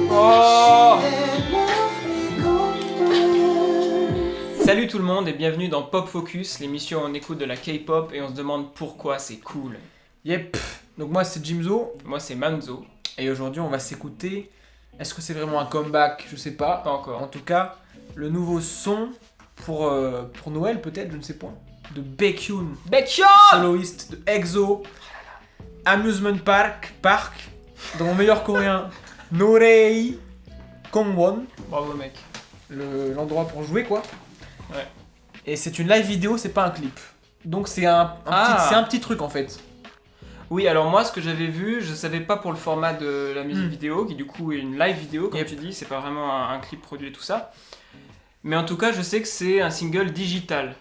Oh! Salut tout le monde et bienvenue dans Pop Focus, l'émission où on écoute de la K-pop et on se demande pourquoi c'est cool. Yep, donc moi c'est Jimzo, Moi c'est Manzo. et aujourd'hui on va s'écouter, est-ce que c'est vraiment un comeback? Je sais pas. Pas encore. En tout cas, le nouveau son pour Noël peut-être, je ne sais pas, de Baekhyun, soloiste de EXO, Amusement Park, dans mon meilleur coréen, Norei Kongwon, Bravo mec. l'endroit pour jouer quoi. Ouais. Et c'est une live vidéo, c'est pas un clip. Donc c'est un petit truc en fait. Oui, alors moi ce que j'avais vu, je savais pas pour le format de la musique vidéo, qui du coup est une live vidéo comme Yep. tu dis, c'est pas vraiment un clip produit et tout ça. Mais en tout cas je sais que c'est un single digital.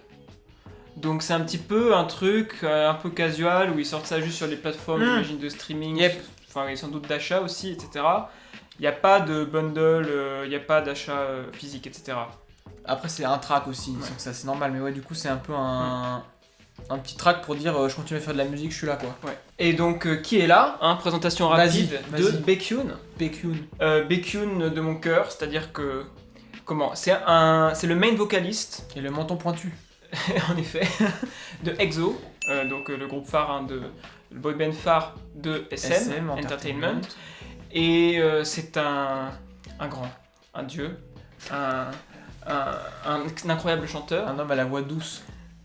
Donc c'est un petit peu un truc un peu casual où ils sortent ça juste sur les plateformes j'imagine, de streaming, Yep. enfin et sans doute d'achat aussi, etc. Il n'y a pas de bundle, il n'y a pas d'achat physique, etc. Après c'est un track aussi, Ouais. donc ça c'est normal, mais ouais du coup c'est un peu un petit track pour dire je continue à faire de la musique, je suis là quoi. Ouais. Et donc qui est là, hein, présentation rapide de Vas-y. Baekhyun. Baekhyun. Baekhyun de mon cœur, c'est-à-dire que comment c'est le main vocaliste Et le menton pointu. en effet de EXO, donc le groupe phare de le boy band phare de SM, Entertainment. Et c'est un grand, un dieu, un incroyable chanteur. Un homme à la voix douce.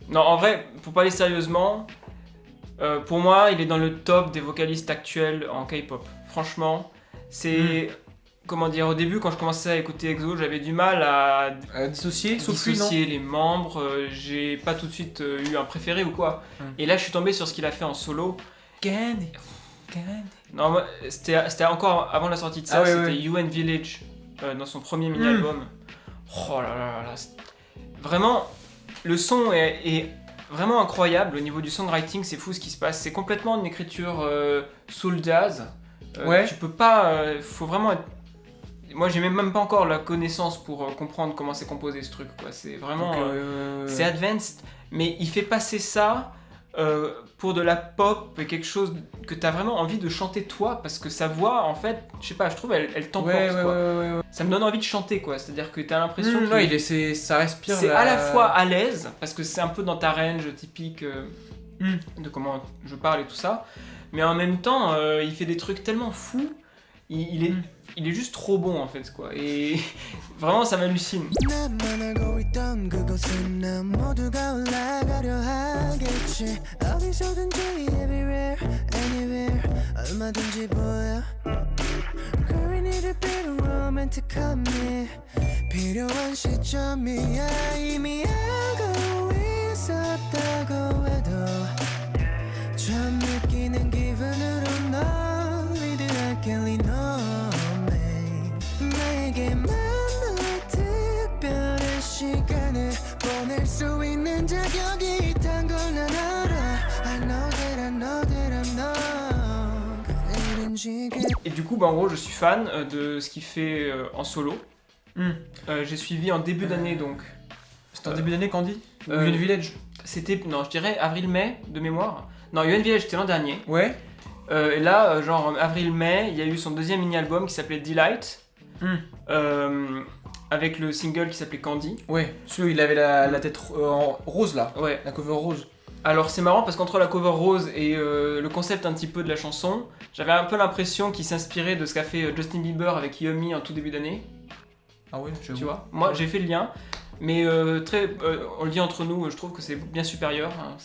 Non, en vrai, pour parler sérieusement, pour moi, il est dans le top des vocalistes actuels en K-pop. Franchement, c'est... Comment dire, au début, quand je commençais à écouter EXO, j'avais du mal à Dissocié, sauf lui non. dissocier les membres. J'ai pas tout de suite eu un préféré ou quoi. Et là, je suis tombé sur ce qu'il a fait en solo. Candy. Non, moi, c'était encore avant la sortie de ça, Ah ouais, c'était ouais. UN Village, dans son premier mini-album. Oh là là là, vraiment, le son est vraiment incroyable au niveau du songwriting, c'est fou ce qui se passe. C'est complètement une écriture soul jazz. Ouais. Tu peux pas, faut vraiment être... Moi j'ai même pas encore la connaissance pour comprendre comment c'est composé ce truc, quoi. C'est vraiment... c'est advanced, mais il fait passer ça pour de la pop et quelque chose que t'as vraiment envie de chanter toi, parce que sa voix, en fait, je sais pas, je trouve elle t'emporte, quoi. Ça me donne envie de chanter, quoi. C'est-à-dire que t'as l'impression que Ouais, ça respire. c'est à la fois à l'aise, parce que c'est un peu dans ta range typique de comment je parle et tout ça, mais en même temps, il fait des trucs tellement fous, il est juste trop bon en fait, quoi. Et vraiment, ça m'hallucine. 나만 알고 있던 그곳은 난 모두가 올라가려 하겠지 어디서든지 everywhere anywhere 얼마든지 보여 Girl, we need a bit of romantic함이 필요한 시점이야 이미 알고 있었다고 해도 처음 느끼는 기분으로 널 리드할게 lean on me 나에게만 특별한 시간을 보낼 수 있는 자격이 있단 걸 난 알아 I know that I'm not 그런지 Et du coup, bah, en gros, je suis fan de ce qu'il fait en solo. J'ai suivi en début d'année, donc. C'était en début d'année, Candy euh, UN Village. C'était, non, je dirais avril-mai de mémoire. Non, UN Village, c'était l'an dernier. Ouais. Et là, genre en avril-mai, il y a eu son deuxième mini-album qui s'appelait Delight. Avec le single qui s'appelait Candy. Ouais. Celui où il avait la tête en rose là. Ouais. La cover rose. Alors c'est marrant parce qu'entre la cover rose et le concept un petit peu de la chanson, j'avais un peu l'impression qu'il s'inspirait de ce qu'a fait Justin Bieber avec Yummy en tout début d'année. Ah ouais, Tu vois, moi j'ai fait le lien, mais on le dit entre nous, je trouve que c'est bien supérieur. Hein,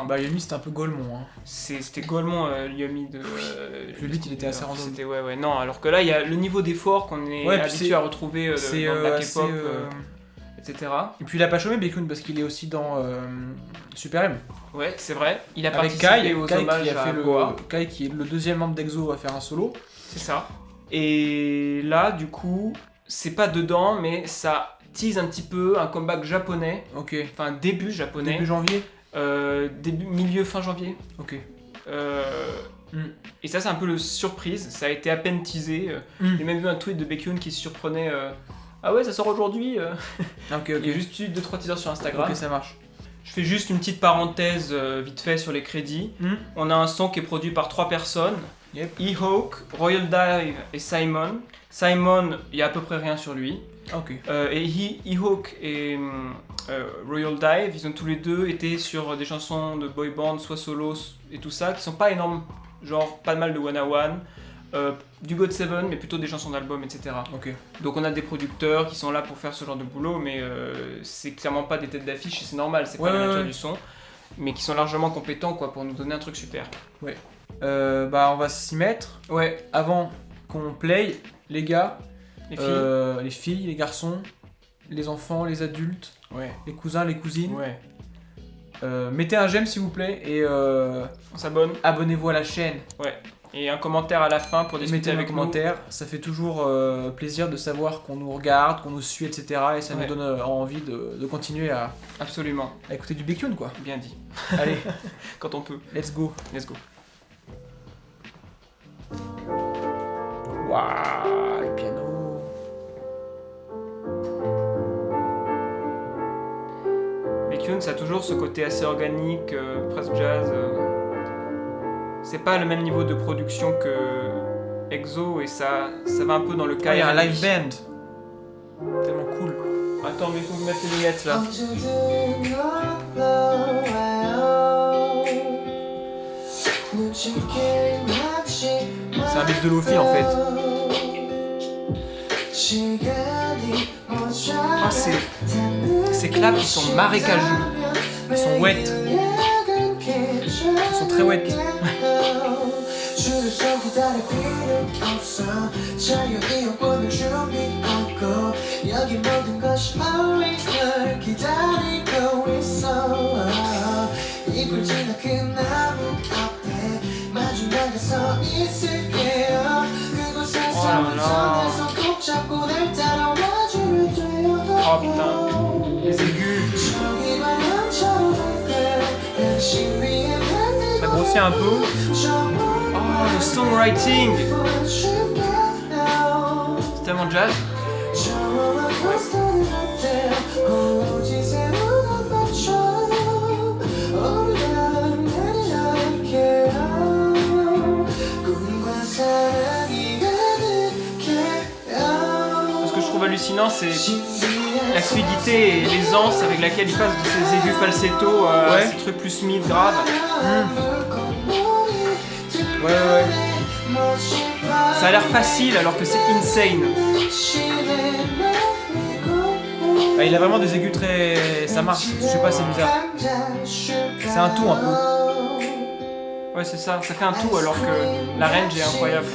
Bah Yumi c'était un peu Golemont. Hein. C'était Golemont, Yummy de. Le beat il était assez random. C'était ouais, non, alors que là il y a le niveau d'effort qu'on est Ouais, puis habitué à retrouver dans la K-pop, etc. Et puis il a pas chômé Baekhyun parce qu'il est aussi dans Super M. Ouais, c'est vrai. Il a Avec participé Kai, aux Kai hommages qui a à fait Goa. Kai qui est le deuxième membre d'EXO à faire un solo. C'est ça. Et là, du coup, c'est pas dedans, mais ça tease un petit peu un comeback japonais. Ok. Enfin, début japonais. Début janvier. Fin janvier. Ok. Et ça, c'est un peu le surprise. Ça a été à peine teasé. J'ai même vu un tweet de Baekhyun qui se surprenait. Ah ouais, ça sort aujourd'hui. Ok. Il y a juste eu 2-3 teasers sur Instagram. Ok, ça marche. Je fais juste une petite parenthèse vite fait sur les crédits. On a un son qui est produit par 3 personnes. Yep. E-Hawk, Royal Dive et Simon. Simon, il y a à peu près rien sur lui. Ok. Et E-Hawk et Royal Dive, ils ont tous les deux été sur des chansons de boy band, soit solo et tout ça, qui sont pas énormes. Genre pas mal de One One, du God7, mais plutôt des chansons d'album, etc. Ok. Donc on a des producteurs qui sont là pour faire ce genre de boulot, mais c'est clairement pas des têtes d'affiche et c'est normal, c'est pas la nature du son, mais qui sont largement compétents quoi, pour nous donner un truc super. Ouais. Bah on va s'y mettre. Ouais. Avant qu'on play, les gars, Les filles. les filles, les garçons, les enfants, les adultes, Ouais. les cousins, les cousines. Ouais. Mettez un j'aime s'il vous plaît et On s'abonne. abonnez-vous à la chaîne. Ouais. Et un commentaire à la fin pour discuter Mettez un avec nous. commentaire, ça fait toujours plaisir de savoir qu'on nous regarde, qu'on nous suit, etc. Et ça Ouais. nous donne envie de continuer à Absolument. écouter du Baekhyun quoi. Bien dit. Allez, Quand on peut. let's go. Let's go. Waouh, le piano. Baekhyun, ça a toujours ce côté assez organique, presque jazz. C'est pas le même niveau de production que EXO et ça va un peu dans le cas. Il y a un R&B. live band. Tellement cool. Attends, mais il faut me mettre les lunettes là. C'est un beat de Lofi en fait. Ah, ces claps, ils sont marécageux. Ils sont wet. Ils sont très wet. Oh putain, les aigus. Ça grossit un peu. Oh, le songwriting. C'est tellement jazz. Ce que je trouve hallucinant, c'est la fluidité et l'aisance avec laquelle il passe de ses aigus falsetto à Ouais. ces trucs plus mid grave. Ouais. Ça a l'air facile alors que c'est insane. Bah, il a vraiment des aigus très. Ça marche. Je sais pas, c'est bizarre. C'est un tout un peu. Ouais, c'est ça, ça fait un tout alors que la range est incroyable.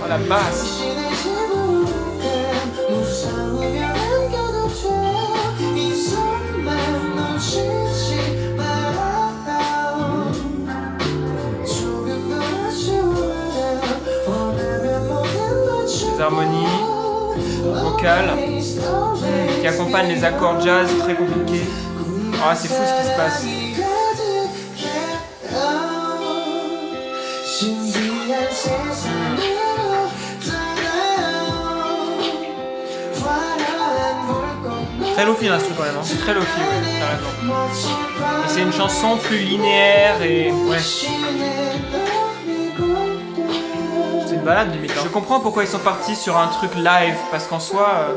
Oh la basse. Les harmonies vocales qui accompagnent les accords jazz très compliqués. Ah, c'est fou ce qui se passe. Très lofi l'instru quand même. Hein. C'est très lofi, ouais, t'as raison. Et c'est une chanson plus linéaire et... Ouais. C'est une balade limite. Je Hein. comprends pourquoi ils sont partis sur un truc live, parce qu'en soi,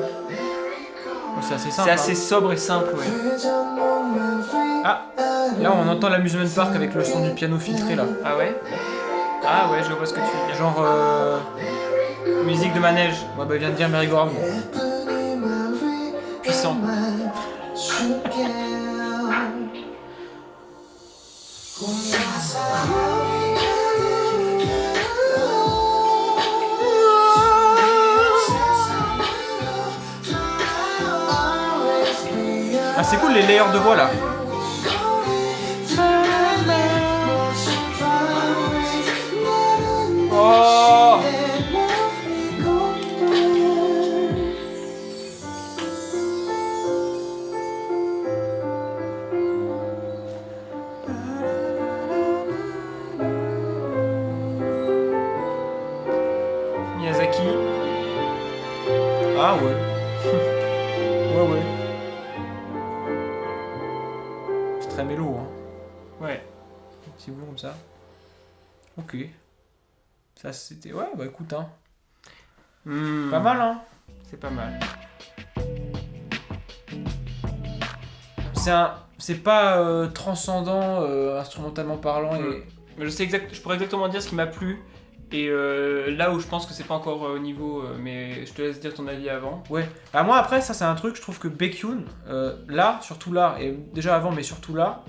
C'est assez simple. c'est assez sobre et simple, ouais. Ah, là on entend l'amusement park avec le son du piano filtré là. Ah ouais? Ah ouais, je vois ce que tu veux dire. Genre, Musique de manège, ouais, bah il vient de dire merry-go-round. puissant. Ah c'est cool les layers de voix là. Oh! très mélo, hein. Ouais. Petit boulot comme ça. Ok. Ça c'était... Ouais, bah écoute, hein. Pas mal, hein. C'est pas mal. C'est pas transcendant instrumentalement parlant et... Mais je pourrais exactement dire ce qui m'a plu. Et là où je pense que c'est pas encore au niveau, mais je te laisse dire ton avis avant. Ouais. Bah moi après ça c'est un truc, je trouve que Baekhyun, là, surtout là, et déjà avant mais surtout là,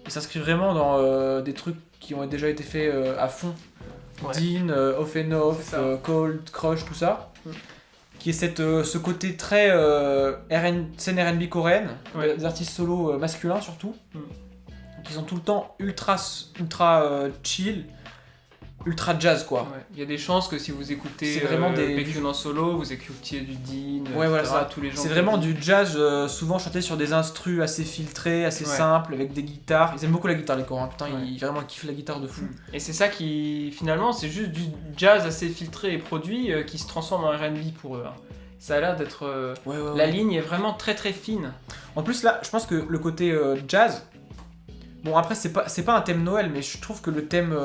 il s'inscrit vraiment dans des trucs qui ont déjà été faits à fond. Ouais. Dean, Off and Off, Cold, Crush, tout ça. Qui est ce côté très scène R&B coréenne, des artistes solo masculins surtout, qui sont tout le temps ultra chill, ultra jazz quoi. Ouais. Il y a des chances que si vous écoutez c'est vraiment Baekhyun en solo, vous écoutiez du Dean, ouais, voilà, ça. Tous les gens. C'est vraiment du jazz souvent chanté sur des instrus assez filtrés, assez simples, avec des guitares. Ils aiment beaucoup la guitare les Coréens, putain, ils vraiment kiffent la guitare de fou. Et c'est ça qui, finalement, c'est juste du jazz assez filtré et produit qui se transforme en R&B pour eux. Hein. Ça a l'air d'être... la ligne est vraiment très très fine. En plus là, je pense que le côté jazz... Bon après c'est pas un thème Noël, mais je trouve que le thème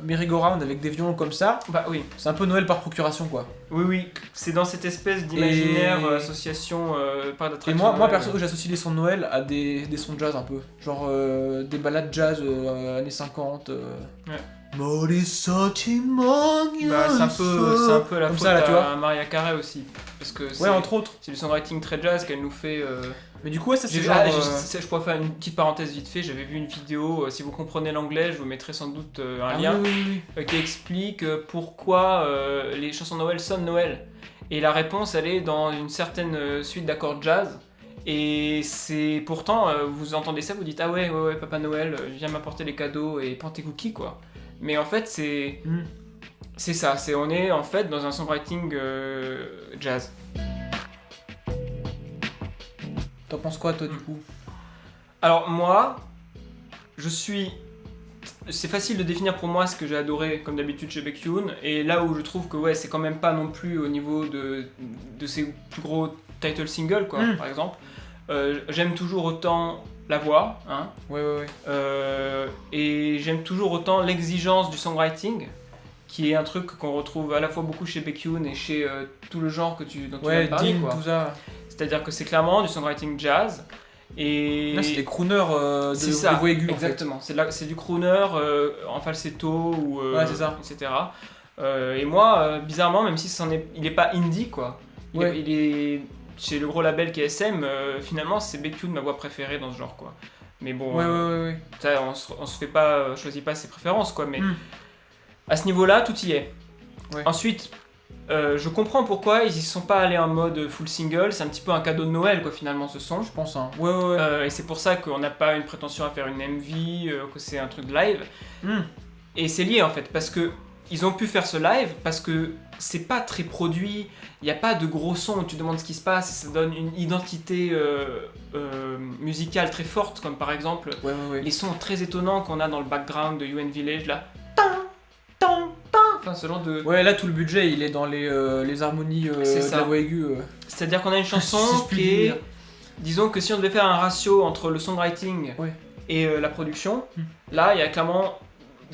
merry-go-round avec des violons comme ça, bah oui, c'est un peu Noël par procuration quoi. Oui, c'est dans cette espèce d'imaginaire association par d'attraction. Et moi perso j'associe les sons de Noël à des sons de jazz un peu, genre des ballades jazz années 50. Ouais. Bah, c'est un peu la comme faute ça, là, tu vois. à Maria Carey aussi, parce que ouais entre autres. C'est du songwriting très jazz qu'elle nous fait. Mais du coup ouais, ça c'est genre. Je pourrais faire une petite parenthèse vite fait. J'avais vu une vidéo. Si vous comprenez l'anglais, je vous mettrai sans doute un lien qui explique pourquoi les chansons de Noël sonnent Noël. Et la réponse, elle est dans une certaine suite d'accords jazz. Et c'est pourtant, vous entendez ça, vous dites ah ouais, Papa Noël vient m'apporter les cadeaux et prends tes cookies quoi. Mais en fait c'est ça, on est en fait dans un songwriting jazz. T'en penses quoi toi du coup? Alors moi, c'est facile de définir pour moi ce que j'ai adoré comme d'habitude chez Baekhyun, et là où je trouve que ouais c'est quand même pas non plus au niveau de ses plus gros title singles quoi par exemple. J'aime toujours autant la voix, hein. Et j'aime toujours autant l'exigence du songwriting, qui est un truc qu'on retrouve à la fois beaucoup chez Baekhyun et chez tout le genre dont tu viens de parler, Dean, quoi. tout ça. C'est-à-dire que c'est clairement du songwriting jazz. Et là, c'est des crooners de voix aiguë. Exactement. En fait. C'est du crooner en falsetto ou c'est ça. etc. Et moi, bizarrement, même si il est pas indie quoi, il est chez le gros label qui est SM, finalement c'est Baekhyun ma voix préférée dans ce genre quoi. Mais bon, ça, on se fait pas, choisit pas ses préférences quoi. Mais à ce niveau-là, tout y est. Ensuite. Je comprends pourquoi ils y sont pas allés en mode full single, c'est un petit peu un cadeau de Noël quoi finalement ce son. Je pense hein. Et c'est pour ça qu'on n'a pas une prétention à faire une MV, que c'est un truc live. Et c'est lié en fait, parce que ils ont pu faire ce live parce que c'est pas très produit, il n'y a pas de gros sons où tu demandes ce qui se passe, et ça donne une identité musicale très forte, comme par exemple les sons très étonnants qu'on a dans le background de UN Village là. Enfin, ce genre de... Ouais, là tout le budget il est dans les harmonies de la voix aiguë. C'est-à-dire qu'on a une chanson qui est... Disons que si on devait faire un ratio entre le songwriting et la production, là il y a clairement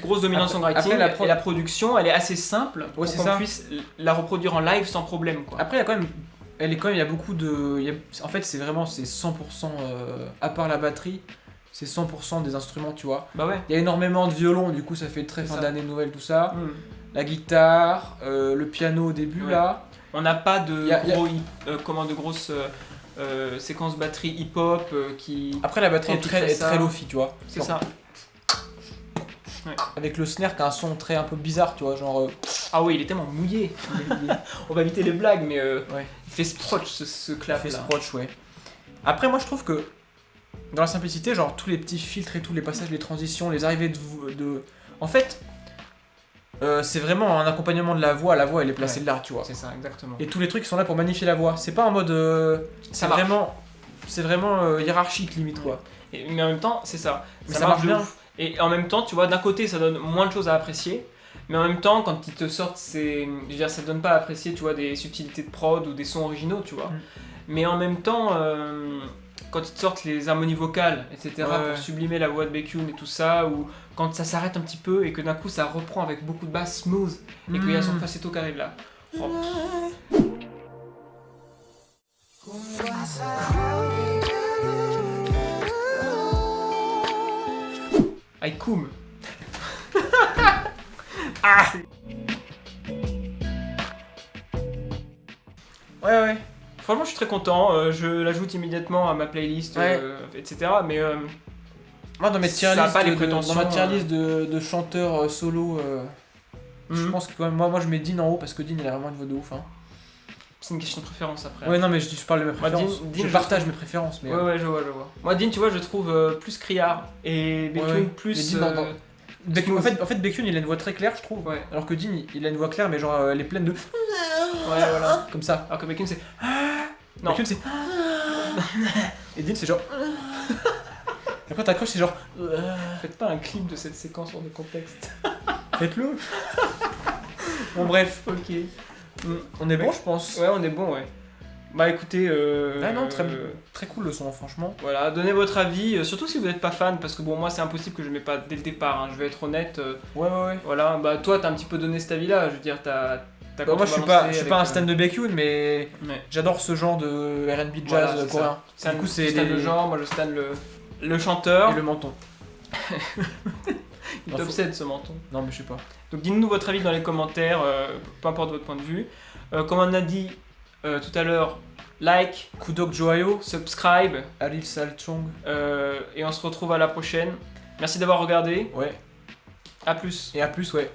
grosse dominance songwriting, et la production elle est assez simple pour qu'on puisse la reproduire en live sans problème quoi. Après il y a beaucoup de... En fait c'est 100% à part la batterie. C'est 100% des instruments, tu vois. Il y a énormément de violons, du coup ça fait très fin d'année Noël, tout ça. La guitare, le piano au début, là. On n'a pas de grosses séquences batterie hip-hop qui... Après la batterie est très lo-fi, tu vois. C'est ça. Avec le snare qui a un son un peu bizarre, tu vois, genre... Ah oui, il est tellement mouillé. On va éviter les blagues, mais il fait scrotch ce clap là. Il fait scrotch, Après moi je trouve que dans la simplicité, genre tous les petits filtres et tous les passages, les transitions, les arrivées de... En fait, c'est vraiment un accompagnement de la voix elle est placée là, tu vois. C'est ça, exactement. Et tous les trucs sont là pour magnifier la voix. C'est pas en mode... c'est vraiment hiérarchique limite, quoi. Mais en même temps, c'est ça. Ça marche bien. Et en même temps, tu vois, d'un côté, ça donne moins de choses à apprécier. Mais en même temps, quand ils te sortent je veux dire, ça donne pas à apprécier, tu vois, des subtilités de prod ou des sons originaux, tu vois. Mais en même temps... quand ils te sortent les harmonies vocales, etc., Ouais. pour sublimer la voix de Baekhyun et tout ça, ou quand ça s'arrête un petit peu et que d'un coup ça reprend avec beaucoup de basse smooth et qu'il y a son falsetto qui arrive là. Oh. Aïkoum. Ah. Ouais. Franchement, je suis très content. Je l'ajoute immédiatement à ma playlist, Ouais. etc. Mais Moi, dans mes tier Ça a list, pas les dans prétentions, ma tier list de chanteurs solo, je pense que quand même, moi je mets Dean en haut parce que Dean il a vraiment une voix de ouf. Hein. c'est une question de préférence après. Ouais, non, mais je parle de mes Moi, préférences. Dean, je je partage trouve- mes préférences. Mais, Ouais, je vois. Moi, Dean, tu vois, je trouve plus criard et Baekhyun Ouais. plus. Mais Dean, Baekhyun, smooth. en fait, Baekhyun il a une voix très claire, je trouve. Ouais, Alors que Dean il a une voix claire, mais genre elle est pleine de. voilà. Comme ça. Alors que Baekhyun, c'est. Non. Baekhyun c'est. Et Dean c'est genre. Et après t'accroches, c'est genre. Faites pas un clip de cette séquence hors de contexte. Faites-le. Bon, bref. Ok. On est bon, je pense. Ouais, on est bon, ouais. Bah écoutez. Ah non, très cool le son, franchement. Voilà, donnez votre avis, surtout si vous n'êtes pas fan, parce que bon, moi c'est impossible que je mets pas dès le départ, hein, je vais être honnête. Ouais. Voilà, bah toi t'as un petit peu donné cet avis-là, je veux dire, t'as Bah, moi je suis pas un stan de Baekhyun, mais Ouais. j'adore ce genre de R&B jazz Voilà, c'est coréen. Ça. Du coup, c'est tu stan les- le genre, moi je stan le chanteur. Et le menton. Il Non, t'obsède ce menton. Non, mais je sais pas. Donc dites-nous votre avis dans les commentaires, peu importe votre point de vue. Comme on a dit tout à l'heure, like, Kudok Joayo, subscribe, Alil Salchong. et on se retrouve à la prochaine. Merci d'avoir regardé, Ouais. à plus. Et à plus, ouais.